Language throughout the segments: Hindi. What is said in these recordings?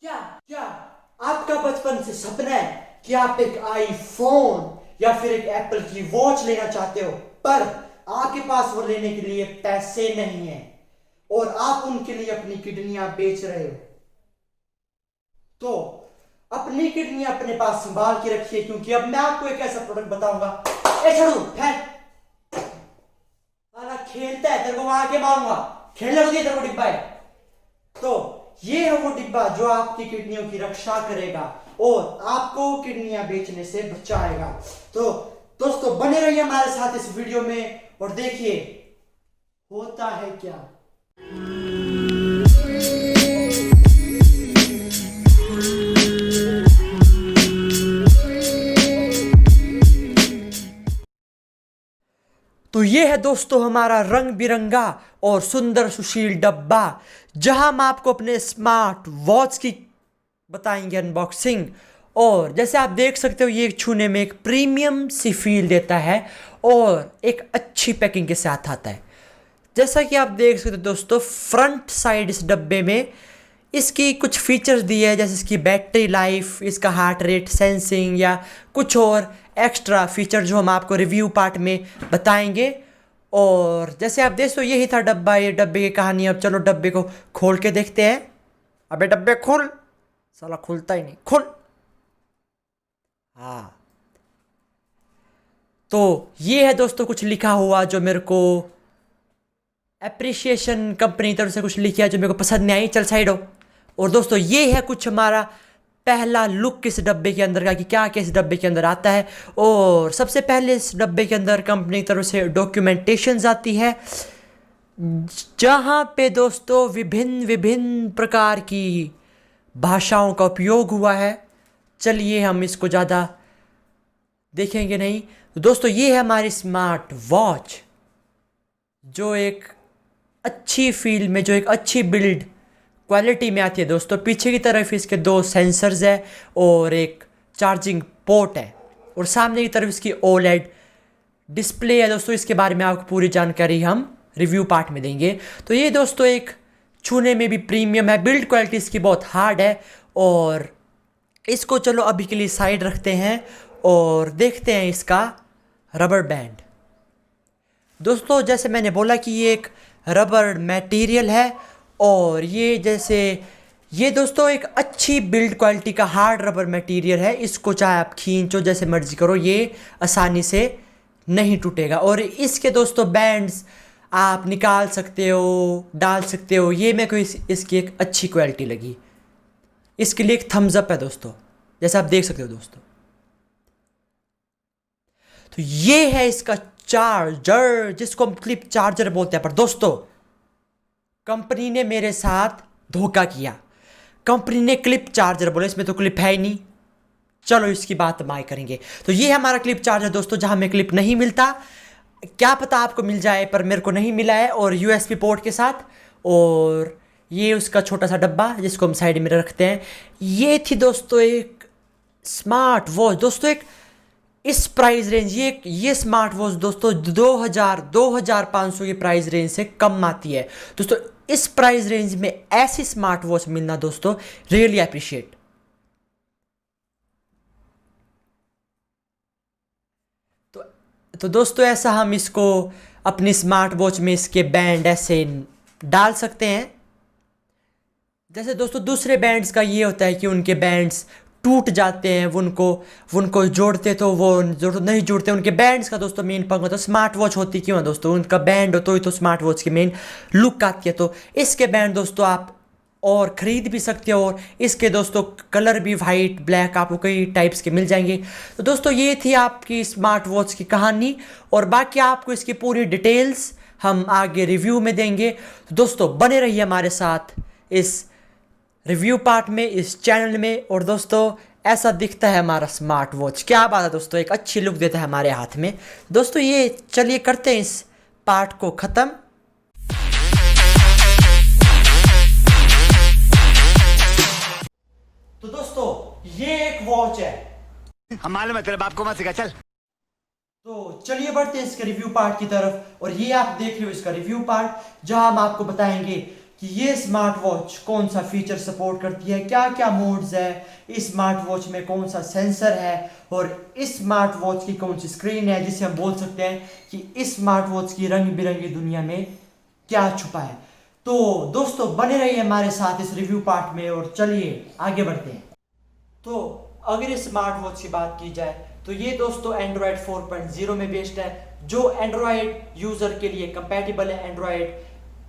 क्या क्या आपका बचपन से सपना है कि आप एक आईफोन या फिर एक एप्पल की वॉच लेना चाहते हो, पर आपके पास वो लेने के लिए पैसे नहीं है और आप उनके लिए अपनी किडनियां बेच रहे हो? तो अपनी किडनी अपने पास संभाल के रखिए, क्योंकि अब मैं आपको एक ऐसा प्रोडक्ट बताऊंगा। ए छोड़ू फेंक, साला खेलता है, तेरे को वहां आके मारूंगा। खेलने को दिया तेरे को डिब्बा है। तो ये है वो डिब्बा जो आपकी किडनियों की रक्षा करेगा और आपको किडनियां बेचने से बचाएगा। तो दोस्तों बने रहिए हमारे साथ इस वीडियो में और देखिए होता है क्या। तो ये है दोस्तों हमारा रंग बिरंगा और सुंदर सुशील डब्बा, जहां हम आपको अपने स्मार्ट वॉच की बताएंगे अनबॉक्सिंग। और जैसे आप देख सकते हो, ये छूने में एक प्रीमियम सी फील देता है और एक अच्छी पैकिंग के साथ आता है। जैसा कि आप देख सकते हो दोस्तों, फ्रंट साइड इस डब्बे में इसकी कुछ फीचर्स दिए हैं, जैसे इसकी बैटरी लाइफ, इसका हार्ट रेट सेंसिंग या कुछ और एक्स्ट्रा फीचर जो हम आपको रिव्यू पार्ट में बताएंगे। और जैसे आप देख सकते हो, यही था डब्बा, ये डब्बे की कहानी। अब चलो डब्बे को खोल के देखते हैं। अबे डब्बे खोल, साला खुलता ही नहीं, खोल। हाँ, तो ये है दोस्तों कुछ लिखा हुआ जो मेरे को एप्रिसिएशन कंपनी की तरफ से कुछ लिखा है जो मेरे को पसंद नहीं आई। चल साइड हो। और दोस्तों ये है कुछ हमारा पहला लुक इस डब्बे के अंदर का, कि क्या क्या इस डब्बे के अंदर आता है। और सबसे पहले इस डब्बे के अंदर कंपनी की तरफ से डॉक्यूमेंटेशन आती है, जहाँ पे दोस्तों विभिन्न विभिन्न प्रकार की भाषाओं का उपयोग हुआ है। चलिए हम इसको ज़्यादा देखेंगे नहीं। तो दोस्तों ये है हमारी स्मार्ट वॉच, जो एक अच्छी फील में, जो एक अच्छी बिल्ड क्वालिटी में आती है दोस्तों। पीछे की तरफ इसके दो सेंसर्स है और एक चार्जिंग पोर्ट है, और सामने की तरफ इसकी ओलेड डिस्प्ले है दोस्तों। इसके बारे में आपको पूरी जानकारी हम रिव्यू पार्ट में देंगे। तो ये दोस्तों एक छूने में भी प्रीमियम है, बिल्ड क्वालिटी इसकी बहुत हार्ड है। और इसको चलो अभी के लिए साइड रखते हैं और देखते हैं इसका रबर बैंड। दोस्तों जैसे मैंने बोला कि ये एक रबर मटेरियल है, और ये दोस्तों एक अच्छी बिल्ड क्वालिटी का हार्ड रबर मटेरियल है। इसको चाहे आप खींचो जैसे मर्जी करो, ये आसानी से नहीं टूटेगा। और इसके दोस्तों बैंड्स आप निकाल सकते हो, डाल सकते हो। ये मेरे को इसकी एक अच्छी क्वालिटी लगी। इसके लिए एक थम्स अप है दोस्तों, जैसे आप देख सकते हो दोस्तों। तो ये है इसका चार्जर, जिसको हम क्लिप चार्जर बोलते हैं। पर दोस्तों कंपनी ने मेरे साथ धोखा किया। कंपनी ने क्लिप चार्जर बोले, इसमें तो क्लिप है ही नहीं। चलो इसकी बात हम आगे करेंगे। तो ये है हमारा क्लिप चार्जर दोस्तों, जहां में क्लिप नहीं मिलता। क्या पता आपको मिल जाए, पर मेरे को नहीं मिला है। और यूएसबी पोर्ट के साथ, और ये उसका छोटा सा डब्बा जिसको हम साइड में रखते हैं। ये थी दोस्तों एक स्मार्ट वॉच दोस्तों, एक इस प्राइस रेंज, ये स्मार्ट वॉच दोस्तों 2500 की प्राइस रेंज से कम आती है दोस्तों। इस प्राइस रेंज में ऐसी स्मार्ट वॉच मिलना दोस्तों रियली अप्रिशिएट। तो दोस्तों ऐसा हम इसको अपनी स्मार्ट वॉच में इसके बैंड ऐसे डाल सकते हैं। जैसे दोस्तों दूसरे बैंड्स का ये होता है कि उनके बैंड्स टूट जाते हैं, उनको जोड़ते तो वो नहीं जुड़ते। उनके बैंड्स का दोस्तों मेन पंख होता है। स्मार्ट वॉच होती क्यों है दोस्तों, उनका बैंड हो तो स्मार्ट वॉच की मेन लुक आती है। तो इसके बैंड दोस्तों आप और ख़रीद भी सकते हो, और इसके दोस्तों कलर भी वाइट ब्लैक आपको कई टाइप्स के मिल जाएंगे। तो दोस्तों ये थी आपकी स्मार्ट वॉच की कहानी, और बाकी आपको इसकी पूरी डिटेल्स हम आगे रिव्यू में देंगे। तो दोस्तों बने रहिए हमारे साथ इस रिव्यू पार्ट में, इस चैनल में। और दोस्तों ऐसा दिखता है हमारा स्मार्ट वॉच, क्या बात है दोस्तों, एक अच्छी लुक देता है हमारे हाथ में दोस्तों। ये चलिए करते हैं इस पार्ट को ख़त्म। तो दोस्तों ये एक वॉच है, हम मालूम है तेरे बाप को मत सिखा, चल। तो चलिए बढ़ते हैं इसके रिव्यू पार्ट की तरफ। और ये आप देख रहे हो इसका रिव्यू पार्ट, जहां हम आपको बताएंगे कि ये स्मार्ट वॉच कौन सा फीचर सपोर्ट करती है, क्या क्या मोड्स है, इस स्मार्ट वॉच में कौन सा सेंसर है और इस स्मार्ट वॉच की कौन सी स्क्रीन है, जिसे हम बोल सकते हैं कि इस स्मार्ट वॉच की रंग बिरंगी दुनिया में क्या छुपा है। तो दोस्तों बने रहिए हमारे साथ इस रिव्यू पार्ट में और चलिए आगे बढ़ते हैं। तो अगर इस स्मार्ट वॉच की बात की जाए तो ये दोस्तों एंड्रॉयड 4.0 में बेस्ड है, जो एंड्रॉयड यूजर के लिए कंपैटिबल है, एंड्रॉयड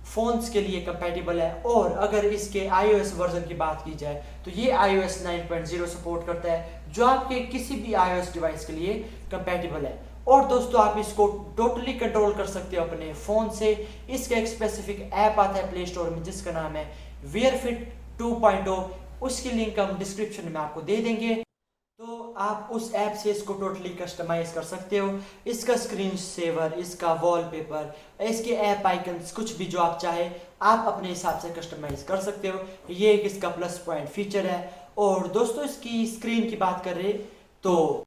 फोन्स के लिए कंपैटिबल है। और अगर इसके iOS वर्जन की बात की जाए तो ये iOS 9.0 सपोर्ट करता है, जो आपके किसी भी iOS डिवाइस के लिए कंपैटिबल है। और दोस्तों आप इसको टोटली कंट्रोल कर सकते हो अपने फोन से। इसका एक स्पेसिफिक ऐप आता है प्ले स्टोर में जिसका नाम है Wear Fit 2.0, उसकी लिंक हम डिस्क्रिप्शन में आपको दे देंगे। तो आप उस ऐप से इसको टोटली कस्टमाइज कर सकते हो, इसका स्क्रीन सेवर, इसका वॉलपेपर, इसके ऐप आइकन्स, कुछ भी जो आप चाहे आप अपने हिसाब से कस्टमाइज कर सकते हो। ये एक इसका प्लस पॉइंट फीचर है। और दोस्तों इसकी स्क्रीन की बात कर रहे तो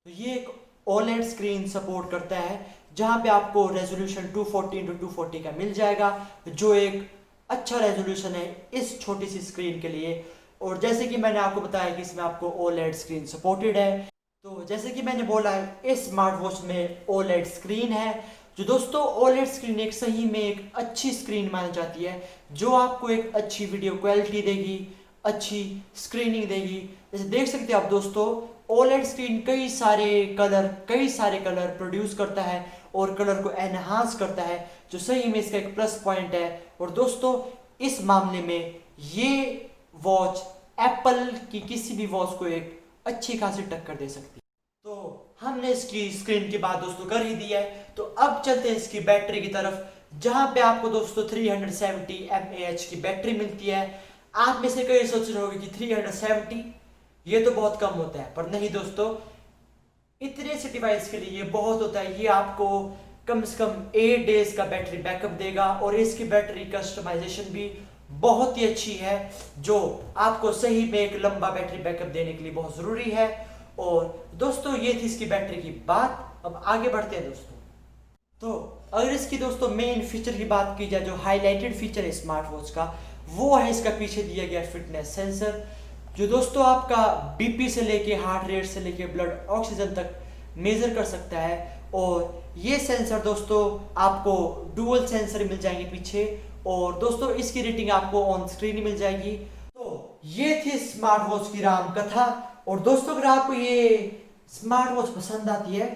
ये एक OLED स्क्रीन सपोर्ट करता है, जहां पे आपको रेजोल्यूशन 240x240 का मिल जाएगा, जो एक अच्छा रेजोल्यूशन है इस छोटी सी स्क्रीन के लिए। और जैसे कि मैंने आपको बताया कि इसमें आपको OLED स्क्रीन सपोर्टेड है, तो जैसे कि मैंने बोला है इस स्मार्ट वॉच में OLED स्क्रीन है, जो दोस्तों OLED स्क्रीन एक सही में एक अच्छी स्क्रीन मानी जाती है, जो आपको एक अच्छी वीडियो क्वालिटी देगी, अच्छी स्क्रीनिंग देगी। जैसे देख सकते हैं आप दोस्तों, OLED स्क्रीन कई सारे कलर प्रोड्यूस करता है और कलर को एनहांस करता है, जो सही में इसका एक प्लस पॉइंट है। और दोस्तों इस मामले में ये वॉच एप्पल की किसी भी वॉच को एक अच्छी खासी टक्कर दे सकती है। तो हमने इसकी स्क्रीन की बात दोस्तों कर ही दी है, तो अब चलते हैं इसकी बैटरी की तरफ, जहां पे आपको दोस्तों 370 mAh की बैटरी मिलती है। आप में से कई सोच रहे होंगे कि 370 ये तो बहुत कम होता है, पर नहीं दोस्तों, इतने से डिवाइस के लिए ये बहुत होता है। ये आपको कम से कम 8 डेज का बैटरी बैकअप देगा और इसकी बैटरी कस्टमाइजेशन भी बहुत ही अच्छी है, जो आपको सही में एक लंबा बैटरी बैकअप देने के लिए बहुत जरूरी है। और दोस्तों ये थी इसकी बैटरी की बात। अब आगे बढ़ते हैं दोस्तों। तो अगर इसकी दोस्तों मेन फीचर की बात की जाए, जो हाईलाइटेड फीचर है स्मार्ट वॉच का, वो है इसका पीछे दिया गया फिटनेस सेंसर, जो दोस्तों आपका बीपी से लेके हार्ट रेट से लेके ब्लड ऑक्सीजन तक मेजर कर सकता है। और ये सेंसर दोस्तों आपको डुअल सेंसर मिल जाएंगे पीछे, और दोस्तों इसकी रेटिंग आपको ऑन स्क्रीन मिल जाएगी। तो ये थी स्मार्ट वॉच की राम कथा। और दोस्तों अगर आपको ये स्मार्ट वॉच पसंद आती है